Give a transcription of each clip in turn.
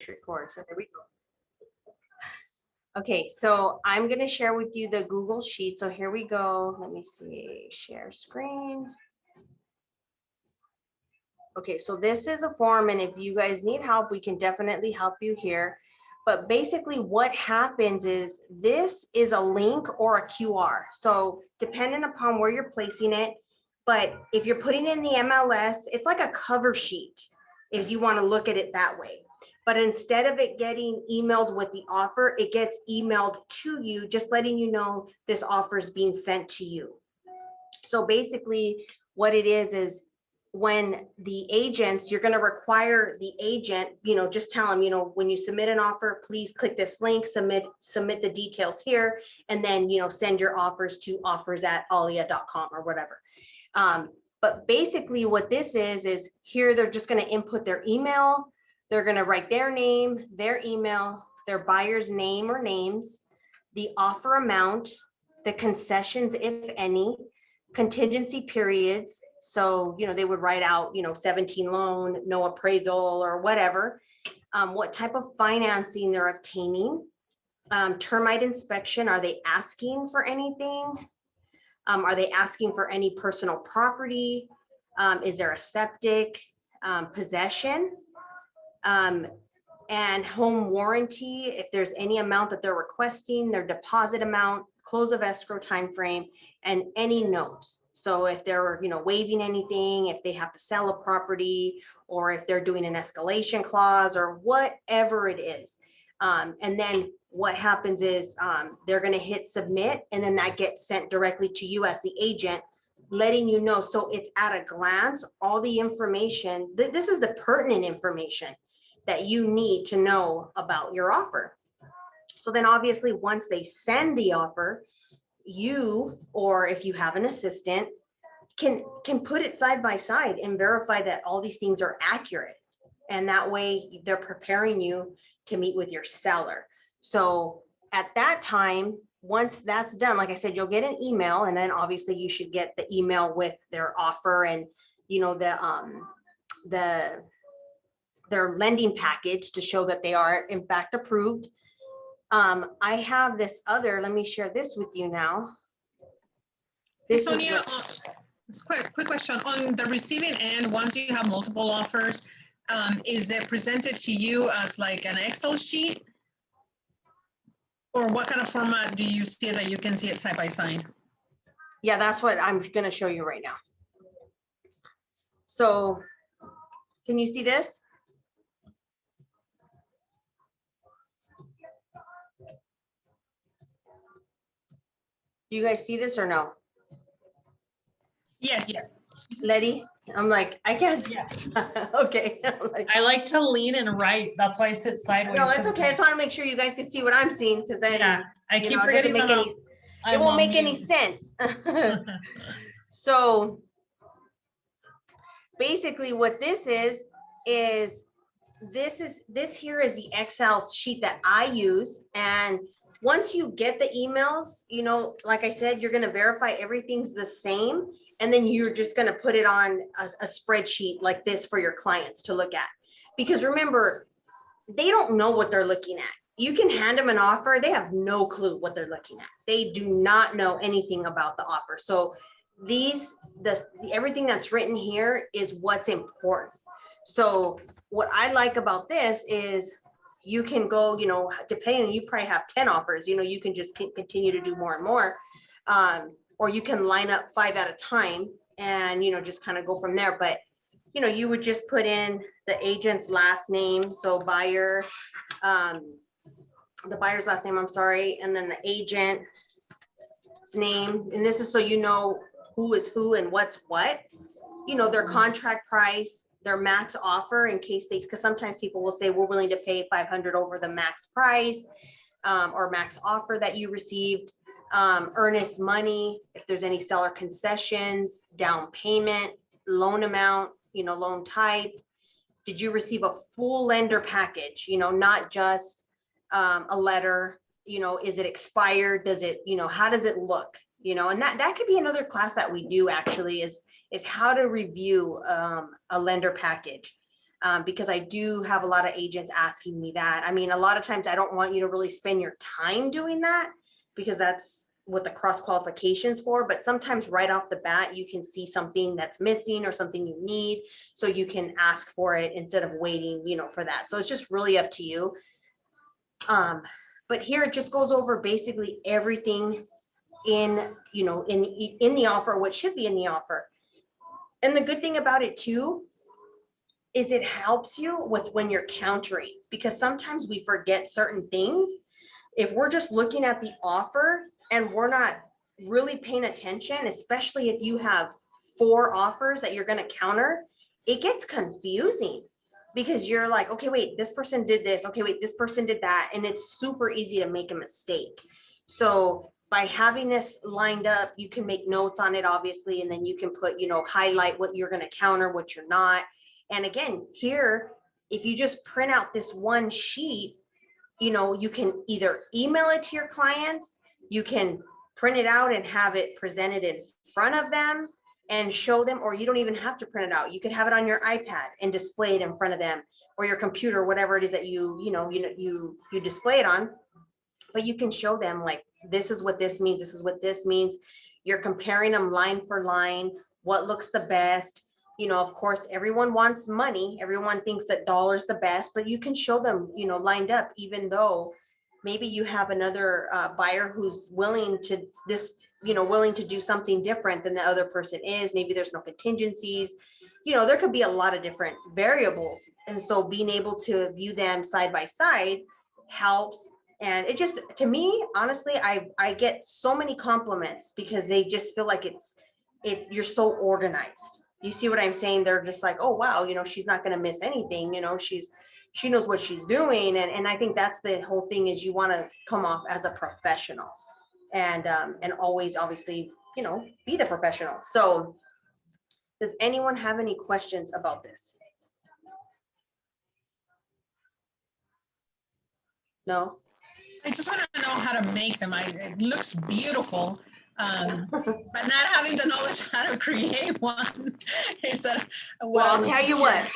record. So there we go. Okay, so I'm going to share with you the Google Sheet. So here we go. Let me see, share screen. Okay, so this is a form, and if you guys need help, we can definitely help you here. But basically what happens is this is a link or a QR. So depending upon where you're placing it, but if you're putting in the MLS, it's like a cover sheet if you want to look at it that way. But instead of it getting emailed with the offer, it gets emailed to you, just letting you know this offer is being sent to you. So basically what it is when the agents, you're going to require the agent, just tell them, when you submit an offer, please click this link, submit the details here, and then, send your offers to offers@alia.com or whatever. But basically what this is here, they're just going to input their email. They're going to write their name, their email, their buyer's name or names, the offer amount, the concessions, if any, contingency periods. So, they would write out, 17 loan, no appraisal or whatever, what type of financing they're obtaining, termite inspection. Are they asking for anything? Are they asking for any personal property? Is there a septic, possession, and home warranty, if there's any amount that they're requesting, their deposit amount, close of escrow timeframe, and any notes. So if they're, waiving anything, if they have to sell a property, or if they're doing an escalation clause or whatever it is. And then what happens is they're going to hit submit, and then that gets sent directly to you as the agent, letting you know. So it's at a glance, all the information. This is the pertinent information that you need to know about your offer. So then obviously once they send the offer, you, or if you have an assistant, can put it side by side and verify that all these things are accurate. And that way they're preparing you to meet with your seller. So at that time, once that's done, like I said, you'll get an email, and then obviously you should get the email with their offer and, their lending package to show that they are in fact approved. I have this other, let me share this with you now. This Sonia, is quick question on the receiving end. Once you have multiple offers, is it presented to you as like an Excel sheet, or what kind of format do you see that you can see it side by side? Yeah, that's what I'm going to show you right now. So can you see this? Do you guys see this or no? Yes. Letty, I'm like, I guess. Yeah. Okay. I like to lean and write. That's why I sit sideways. No, it's okay. I just want to make sure you guys can see what I'm seeing, because then yeah, I keep it forgetting doesn't make any, it won't make any sense. So basically what this here is the Excel sheet that I use. And once you get the emails, like I said, you're going to verify everything's the same. And then you're just going to put it on a spreadsheet like this for your clients to look at. Because remember, they don't know what they're looking at. You can hand them an offer. They have no clue what they're looking at. They do not know anything about the offer. So everything that's written here is what's important. So what I like about this is you can go, depending, you probably have 10 offers, you can just continue to do more and more. Or you can line up 5 at a time and, just kind of go from there. But, you would just put in the agent's last name. So buyer, the buyer's last name, I'm sorry. And then the agent's name. And this is so you know who is who and what's what, their contract price, their max offer, in case because sometimes people will say we're willing to pay 500 over the max price or max offer that you received, earnest money, if there's any seller concessions, down payment, loan amount, loan type. Did you receive a full lender package, not just a letter, is it expired? Does it, how does it look? And that could be another class that we do actually is how to review a lender package. because I do have a lot of agents asking me that. I mean, a lot of times I don't want you to really spend your time doing that because that's what the cross qualifications for, but sometimes right off the bat, you can see something that's missing or something you need. So you can ask for it instead of waiting, for that. So it's just really up to you. But here it just goes over basically everything in the offer, what should be in the offer. And the good thing about it too is it helps you with when you're countering, because sometimes we forget certain things. If we're just looking at the offer and we're not really paying attention, especially if you have 4 offers that you're going to counter, it gets confusing because you're like, okay, wait, this person did this. Okay, wait, this person did that. And it's super easy to make a mistake. So by having this lined up, you can make notes on it, obviously, and then you can put, highlight what you're going to counter, what you're not. And again, here, if you just print out this one sheet, you can either email it to your clients, you can print it out and have it presented in front of them and show them, or you don't even have to print it out. You could have it on your iPad and display it in front of them, or your computer, whatever it is that you display it on. But you can show them like, this is what this means. This is what this means. You're comparing them line for line, what looks the best. Of course, everyone wants money. Everyone thinks that dollar's the best, but you can show them, lined up, even though maybe you have another buyer who's willing to do something different than the other person is. Maybe there's no contingencies. There could be a lot of different variables. And so being able to view them side by side helps. And it just, to me, honestly, I get so many compliments because they just feel like you're so organized. You see what I'm saying? They're just like, oh, wow, she's not going to miss anything. She knows what she's doing. And I think that's the whole thing, is you want to come off as a professional and always, obviously, be the professional. So does anyone have any questions about this? No? I just want to know how to make them. It looks beautiful. But not having the knowledge how to create one is Well, I'll tell you what.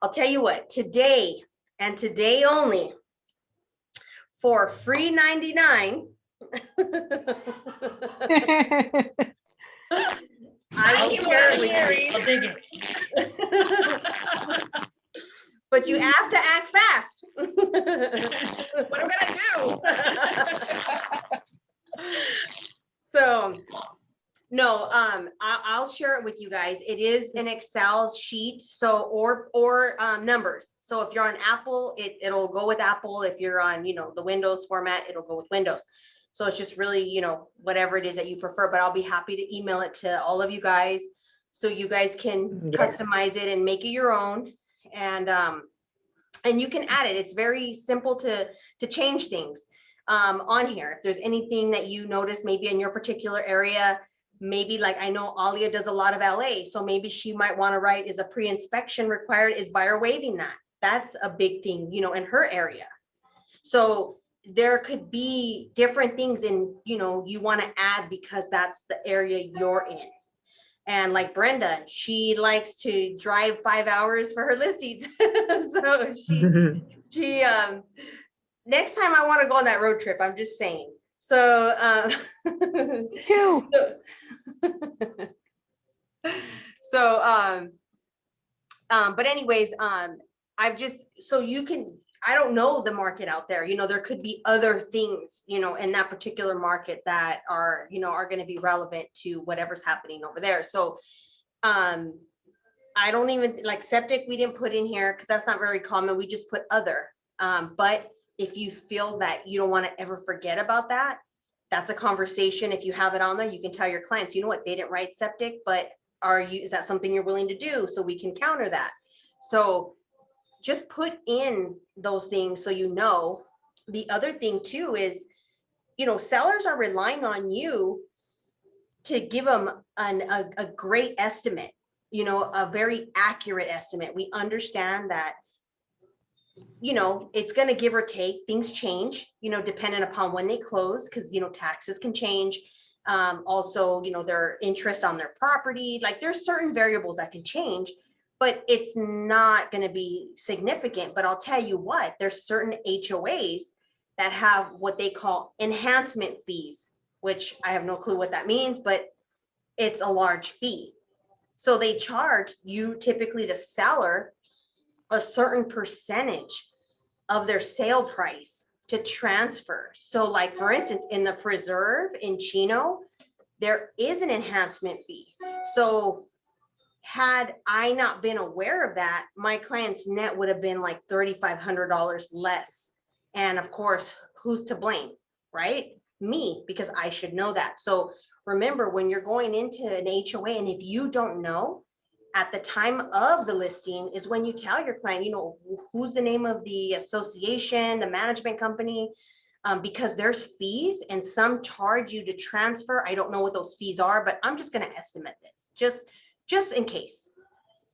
I'll tell you what. Today and today only, for free 99, I will share it with you. I'll dig it. But you have to act fast. What am I gonna do? So, no, I'll share it with you guys. It is an Excel sheet, so or numbers. So if you're on Apple, it'll go with Apple. If you're on, the Windows format, it'll go with Windows. So it's just really, whatever it is that you prefer. But I'll be happy to email it to all of you guys, so you guys can customize it and make it your own. And you can add it. It's very simple to change things on here. If there's anything that you notice, maybe in your particular area, maybe like I know Alia does a lot of LA, so maybe she might want to write, is a pre-inspection required? Is buyer waiving that? That's a big thing, in her area. So there could be different things in, you want to add because that's the area you're in. And like Brenda, she likes to drive 5 hours for her listings. So she next time I want to go on that road trip, I'm just saying. So Too. So but anyways, so you can, I don't know the market out there, there could be other things, in that particular market that are, are going to be relevant to whatever's happening over there. So I don't even like septic. We didn't put in here because that's not very common. We just put other. But if you feel that you don't want to ever forget about that, that's a conversation. If you have it on there, you can tell your clients, you know what, they didn't write septic, but is that something you're willing to do? So we can counter that. So just put in those things. So, the other thing too is, sellers are relying on you to give them a great estimate, a very accurate estimate. We understand that, it's going to give or take. Things change, depending upon when they close, because, taxes can change. Also, their interest on their property, like there's certain variables that can change, but it's not going to be significant. But I'll tell you what, there's certain HOAs that have what they call enhancement fees, which I have no clue what that means, but it's a large fee. So they charge you, typically the seller, a certain percentage of their sale price to transfer. So like, for instance, in the preserve in Chino, there is an enhancement fee. So had I not been aware of that, my client's net would have been like $3,500 less. And of course, who's to blame, right? Me, because I should know that. So remember, when you're going into an HOA, and if you don't know, at the time of the listing is when you tell your client, you know, who's the name of the association, the management company, because there's fees and some charge you to transfer. I don't know what those fees are, but I'm just going to estimate this just in case.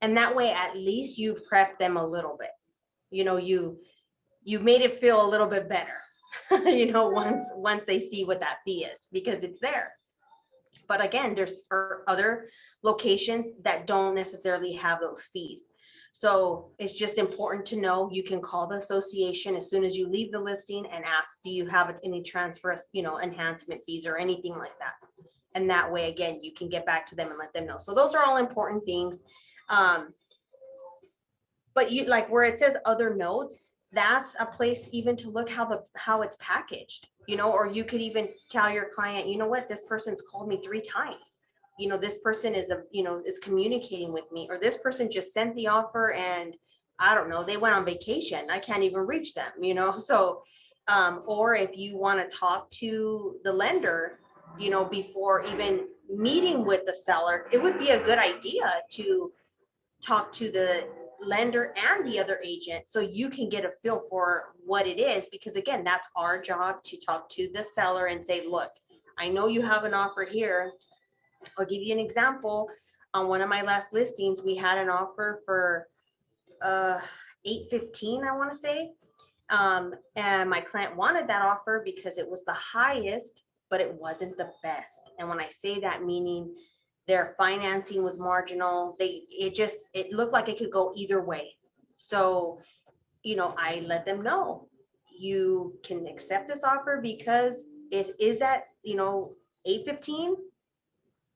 And that way, at least you prep them a little bit. You know, you made it feel a little bit better, you know, once they see what that fee is, because it's there. But again, there's other locations that don't necessarily have those fees. So it's just important to know you can call the association as soon as you leave the listing and ask, do you have any transfer, you know, enhancement fees or anything like that? And that way, again, you can get back to them and let them know. So those are all important things. But you, like where it says other notes, that's a place even to look how it's packaged, you know, or you could even tell your client, you know what, this person's called me 3 times. You know, this person is is communicating with me, or this person just sent the offer and I don't know, they went on vacation. I can't even reach them, you know? So, or if you want to talk to the lender, you know, before even meeting with the seller, it would be a good idea to talk to the lender and the other agent so you can get a feel for what it is, because again, that's our job to talk to the seller and say, look, I know you have an offer here. I'll give you an example. On one of my last listings, we had an offer for $815, I want to say, and my client wanted that offer because it was the highest, but it wasn't the best. And when I say that, meaning their financing was marginal. It looked like it could go either way. So, you know, I let them know you can accept this offer because it is at, you know, $815,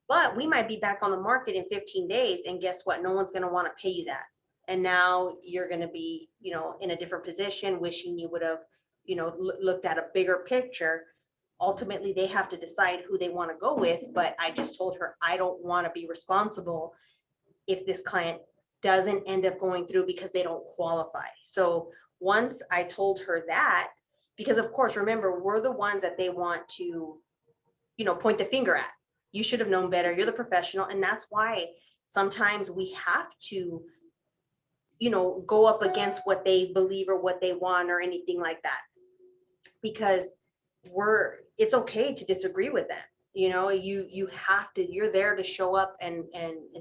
but we might be back on the market in 15 days. And guess what? No one's going to want to pay you that. And now you're going to be, you know, in a different position, wishing you would have, you know, looked at a bigger picture. Ultimately, they have to decide who they want to go with. But I just told her, I don't want to be responsible if this client doesn't end up going through because they don't qualify. So once I told her that, because of course, remember, we're the ones that they want to, you know, point the finger at. You should have known better. You're the professional. And that's why sometimes we have to, you know, go up against what they believe or what they want or anything like that. Because it's okay to disagree with them. You know, you have to, you're there to show up and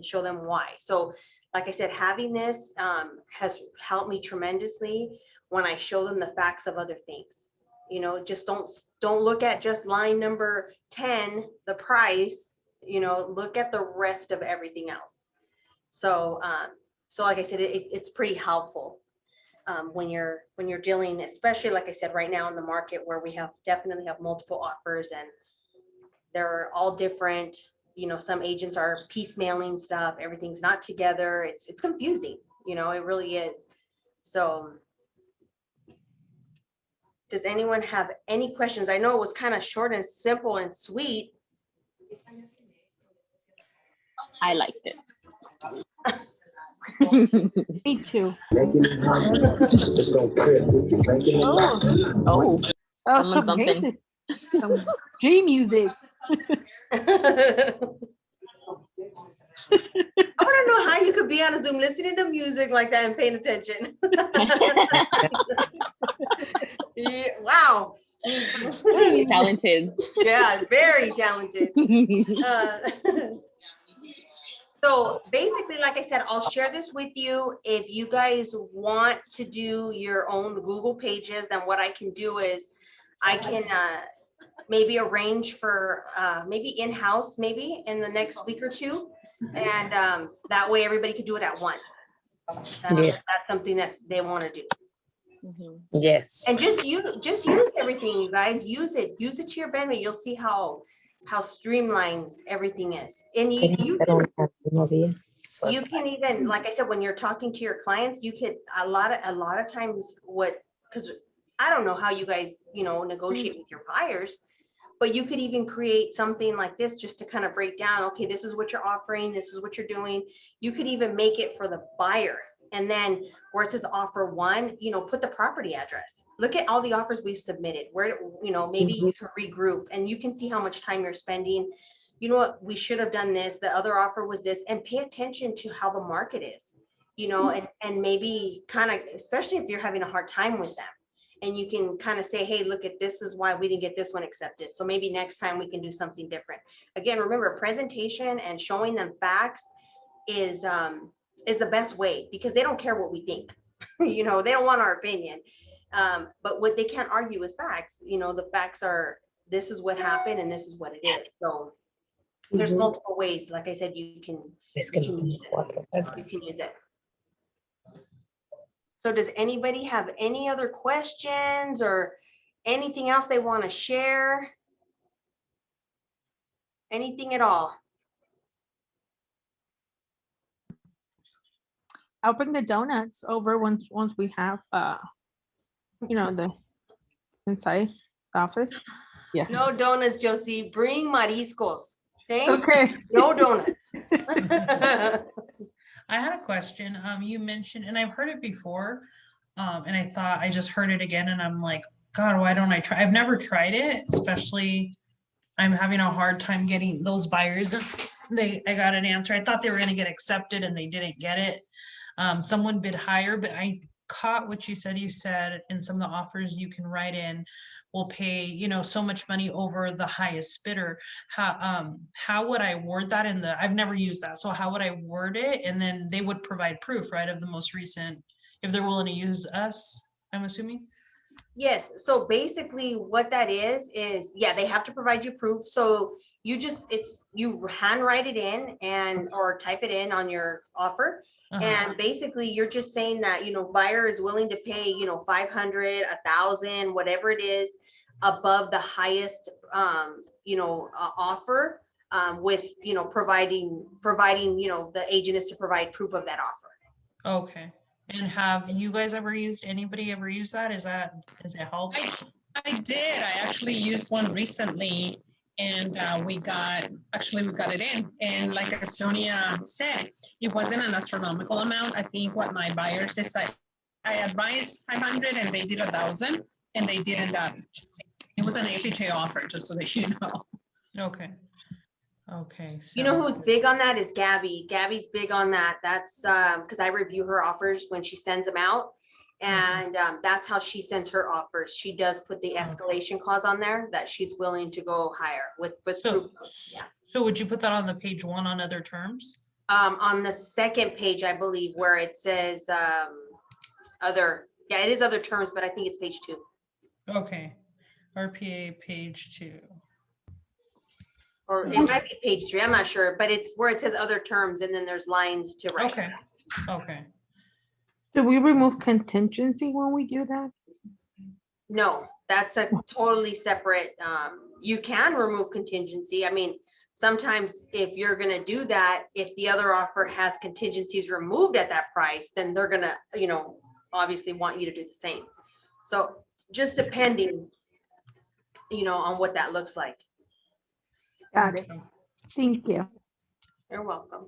show them why. So like I said, having this has helped me tremendously when I show them the facts of other things. You know, just don't look at just line number 10, the price, you know, look at the rest of everything else. So, so like I said, it's pretty helpful. When you're dealing, especially like I said, right now in the market where we definitely have multiple offers and they're all different, you know, some agents are piecemealing stuff, everything's not together. It's confusing, you know, it really is. So does anyone have any questions? I know it was kind of short and simple and sweet. I liked it. Me too. Oh, Someone some bumping. music. Some G music. I want to know how you could be on a Zoom listening to music like that and paying attention. Yeah, wow. Talented. Yeah, very talented. So basically, like I said, I'll share this with you. If you guys want to do your own Google pages, then what I can do is I can maybe arrange for maybe in-house, maybe in the next week or two. And that way everybody could do it at once. Yes. That's something that they want to do. Mhm. Yes. And just use everything, you guys. Use it to your benefit. You'll see how streamlined everything is. And Quería hacer un mismo día. So you it's can even, like I said, when you're talking to your clients, you could a lot of times because I don't know how you guys, negotiate with your buyers, but you could even create something like this just to kind of break down, okay, this is what you're offering, this is what you're doing. You could even make it for the buyer. And then where it says offer one, put the property address. Look at all the offers we've submitted where, maybe you can regroup and you can see how much time you're spending. You know what, we should have done this, the other offer was this, and pay attention to how the market is, and maybe kind of, especially if you're having a hard time with them. And you can kind of say, hey, look at this is why we didn't get this one accepted. So maybe next time we can do something different. Again, remember, presentation and showing them facts is the best way, because they don't care what we think. They don't want our opinion. But what they can't argue with facts, the facts are, this is what happened and this is what it is. So there's multiple ways, like I said, you can Es que you no can use tenemos it. cuatro. You can use it. So does anybody have any other questions or anything else they want to share? Anything at all? I'll bring the donuts over once we have the inside the office. Yeah. No donuts, Josie. Bring mariscos. Okay? Okay. No donuts. I had a question. You mentioned, and I've heard it before, and I thought I just heard it again, and I'm like, God, why don't I try? I've never tried it, especially I'm having a hard time getting those buyers. I got an answer. I thought they were going to get accepted, and they didn't get it. Someone bid higher, but I caught what you said. You said in some of the offers you can write in, we'll pay, so much money over the highest bidder. How would I word that I've never used that. So how would I word it? And then they would provide proof, right, of the most recent, if they're willing to use us, I'm assuming. Yes, so basically what that is, yeah, they have to provide you proof. So you handwrite it in or type it in on your offer. And basically you're just saying that, buyer is willing to pay, 500, 1,000, whatever it is above the highest, offer, with, providing, the agent is to provide proof of that offer. Okay. And have you guys anybody ever used that? Is it help? I did. I actually used one recently, and we got it in. And like Sonia said, it wasn't an astronomical amount. I think what my buyer says, I advised 500 and they did 1,000, and they didn't. It was an FHA offer, just so that you know. Okay. Okay. You know who's big on that is Gabby. Gabby's big on that. That's because I review her offers when she sends them out. And that's how she sends her offers. She does put the escalation clause on there that she's willing to go higher with proof. Yeah. So would you put that on the page 1 on other terms? On the second page, I believe, where it says other, it is other terms, but I think it's page 2. Okay. RPA page 2. Or it might be page 3, I'm not sure, but it's where it says other terms and then there's lines to write. Okay. Okay. Do we remove contingency when we do that? No, that's a totally separate, you can remove contingency. I mean, sometimes if you're gonna do that, if the other offer has contingencies removed at that price, then they're gonna, obviously want you to do the same. So just depending, on what that looks like. Got it. Thank you. You're welcome.